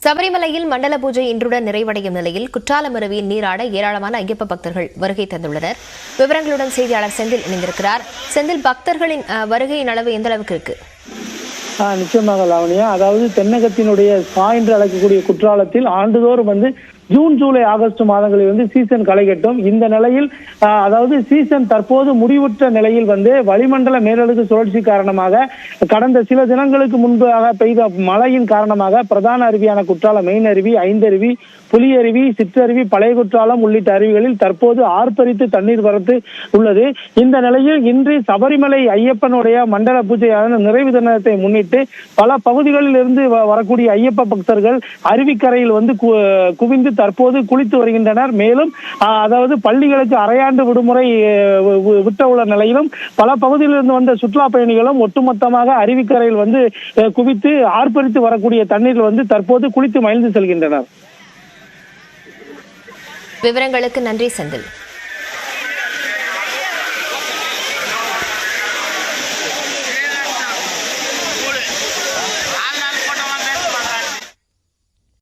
சபரிமலையில் மண்டல பூஜை இன்றுடன் நிறைவடையும் நிலையில் குற்றாலம் அருவியில் நீராட ஏராளமான ஐயப்ப பக்தர்கள் வருகை தந்துள்ளனர். விவரங்களுடன் செய்தியாளர் செந்தில் இணைந்திருக்கிறார். செந்தில், பக்தர்களின் வருகையின் அளவு எந்த அளவுக்கு இருக்கு? நிச்சயமாக லாவணியா, அதாவது தென்னகத்தினுடைய ஸ்பா என்று அழைக்கக்கூடிய குற்றாலத்தில் ஆண்டுதோறும் ஜூன், ஜூலை, ஆகஸ்ட் மாதங்களில் சீசன் களை கட்டும். இந்த நிலையில் அதாவது சீசன் தற்போது முடிவுற்ற நிலையில் வளிமண்டல மேலடுக்கு சுழற்சி காரணமாக கடந்த சில தினங்களுக்கு முன்பாக பெய்த மழையின் காரணமாக பிரதான அருவியான குற்றாலம் மெயின் அருவி, ஐந்தருவி, புலியருவி, சிற்றருவி, பழைய குற்றாலம் உள்ளிட்ட அருவிகளில் தற்போது ஆர்ப்பரித்து தண்ணீர் வரத்து உள்ளது. இந்த நிலையில் இன்று சபரிமலை ஐயப்பனுடைய மண்டல பூஜையான நிறைவு தினத்தை முன்னிட்டு பல பகுதிகளில் இருந்து வரக்கூடிய ஐயப்ப பக்தர்கள் அருவிக்கரையில் குவிந்து தற்போது குளித்து வருகின்றனர். மேலும் அதாவது பள்ளிகளுக்கு அரையாண்டு விடுமுறை விட்ட உள்ள நிலையிலும் பல பகுதியிலிருந்து வந்த சுற்றுலா பயணிகளும் ஒட்டுமொத்தமாக அருவிக்கரையில் குவித்து ஆர்ப்பரித்து வரக்கூடிய தண்ணீர் தற்போது குளித்து மகிழ்ந்து செல்கின்றனர். விவரங்களுக்கு நன்றி செந்தில்.